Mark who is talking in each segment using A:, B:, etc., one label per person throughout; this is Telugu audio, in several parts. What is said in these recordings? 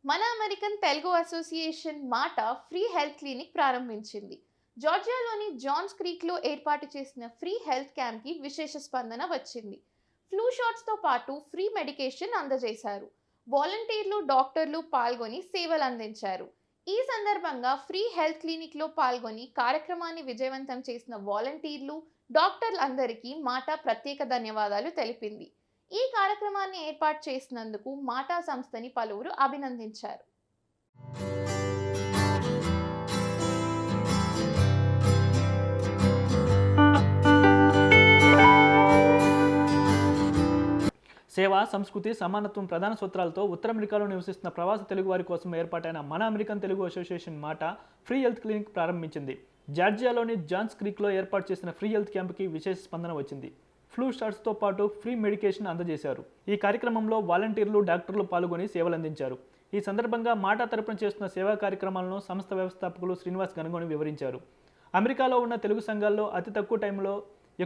A: మన అమెరికన్ తెలుగు అసోసియేషన్ మాట ఫ్రీ హెల్త్ క్లినిక్ ప్రారంభించింది. జార్జియాలోని జాన్స్ క్రీక్లో ఏర్పాటు చేసిన ఫ్రీ హెల్త్ క్యాంప్కి విశేష స్పందన వచ్చింది. ఫ్లూ షాట్స్తో పాటు ఫ్రీ మెడికేషన్ అందజేశారు. వాలంటీర్లు, డాక్టర్లు పాల్గొని సేవలు అందించారు. ఈ సందర్భంగా ఫ్రీ హెల్త్ క్లినిక్లో పాల్గొని కార్యక్రమాన్ని విజయవంతం చేసిన వాలంటీర్లు, డాక్టర్లందరికీ మాట ప్రత్యేక ధన్యవాదాలు తెలిపింది. ఈ కార్యక్రమాన్ని ఏర్పాటు చేసినందుకు మాటా సంస్థని పలువురు అభినందించారు.
B: సేవ, సంస్కృతి, సమానత్వం ప్రధాన సూత్రాలతో ఉత్తర అమెరికాలో నివసిస్తున్న ప్రవాస తెలుగు వారి కోసం ఏర్పాటైన మన అమెరికన్ తెలుగు అసోసియేషన్ మాట ఫ్రీ హెల్త్ క్లినిక్ ప్రారంభించింది. జార్జియాలోని జాన్స్ క్రీక్లో ఏర్పాటు చేసిన ఫ్రీ హెల్త్ క్యాంప్కి విశేష స్పందన వచ్చింది. ఫ్లూ షాట్స్తో పాటు ఫ్రీ మెడికేషన్ అందజేశారు. ఈ కార్యక్రమంలో వాలంటీర్లు, డాక్టర్లు పాల్గొని సేవలు అందించారు. ఈ సందర్భంగా మాటా తరపున చేస్తున్న సేవా కార్యక్రమాలను సంస్థ వ్యవస్థాపకులు శ్రీనివాస్ గనగోని వివరించారు. అమెరికాలో ఉన్న తెలుగు సంఘాల్లో అతి తక్కువ టైంలో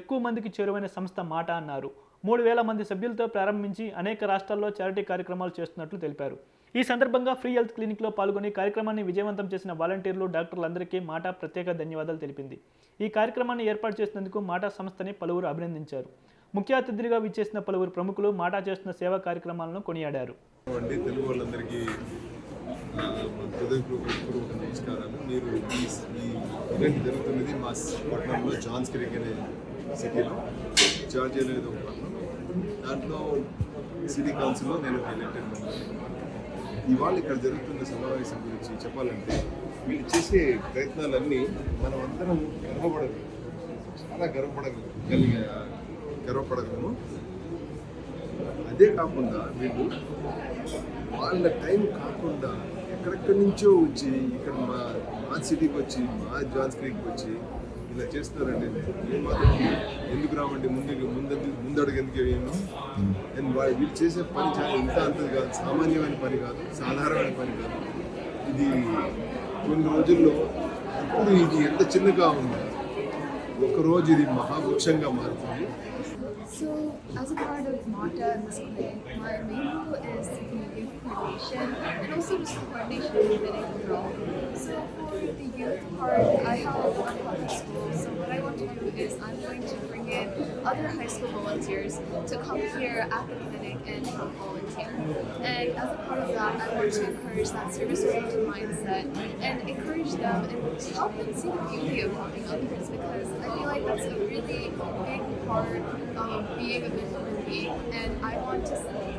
B: ఎక్కువ మందికి చేరువైన సంస్థ మాట అన్నారు. 3,000 మంది సభ్యులతో ప్రారంభించి అనేక రాష్ట్రాల్లో చారిటీ కార్యక్రమాలు చేస్తున్నట్లు తెలిపారు. ఈ సందర్భంగా ఫ్రీ హెల్త్ క్లినిక్లో పాల్గొని కార్యక్రమాన్ని విజయవంతం చేసిన వాలంటీర్లు, డాక్టర్లందరికీ మాటా ప్రత్యేక ధన్యవాదాలు తెలిపింది. ఈ కార్యక్రమాన్ని ఏర్పాటు చేసినందుకు మాటా సంస్థని పలువురు అభినందించారు. ముఖ్య అతిథులుగా విచ్చేసిన పలువురు ప్రముఖులు మాటా చేస్తున్న సేవా కార్యక్రమాలను కొనియాడారు.
C: నమస్కారాలు. మీరు ఈ ఈవెంట్ జరుగుతున్నది మా పట్టణంలో జాన్స్ క్రీక్ అనే సిటీలో, జార్జియా అనేది ఒక పట్టణం. దాంట్లో సిటీ కౌన్సిల్లో నేను ఎలక్టెడ్ మెంబర్. ఇవాళ ఇక్కడ జరుగుతున్న సమావేశం గురించి చెప్పాలంటే, వీళ్ళు చేసే ప్రయత్నాలన్నీ మనం అందరం చాలా గర్వపడగలము. అదే కాకుండా వీళ్ళు వాళ్ళ టైం కాకుండా ఎక్కడెక్కడి నుంచో వచ్చి ఇక్కడ మా సిటీకి వచ్చి, మా జాన్స్ క్రీక్కి వచ్చి ఇలా చేస్తున్నారండి. మేము మాత్రం ఎందుకు రావండి, ముందడుగు ఎందుకు వేయను. అండ్ వీళ్ళు చేసే పని చాలా అంతది కాదు, సామాన్యమైన పని కాదు, సాధారణమైన పని కాదు. ఇది కొన్ని రోజుల్లో ఇప్పుడు ఇది ఎంత చిన్నగా ఉంది, ఒకరోజు ఇది మహావృక్షంగా మారుతుంది.
D: So, as a part of MATA in this clinic, my main role is the youth coordination and also just the coordination of the clinic overall. So, for the youth part, I have one public school. So, what I want to do is I'm going to bring in other high school volunteers to come here at the clinic and help volunteer. And as a part of that, I want to encourage that service-oriented mindset and encourage them and help them see the beauty of helping others, because I feel like that's a really big part of being a good human being, and I want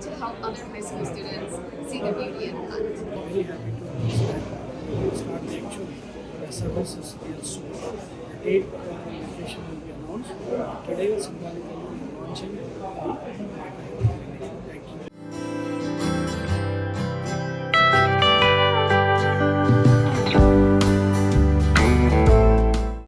D: to help other high school students see the beauty in that.
E: Very happy to announce that we will start the actual services real soon. The date of the registration will be announced. Today, symbolically launching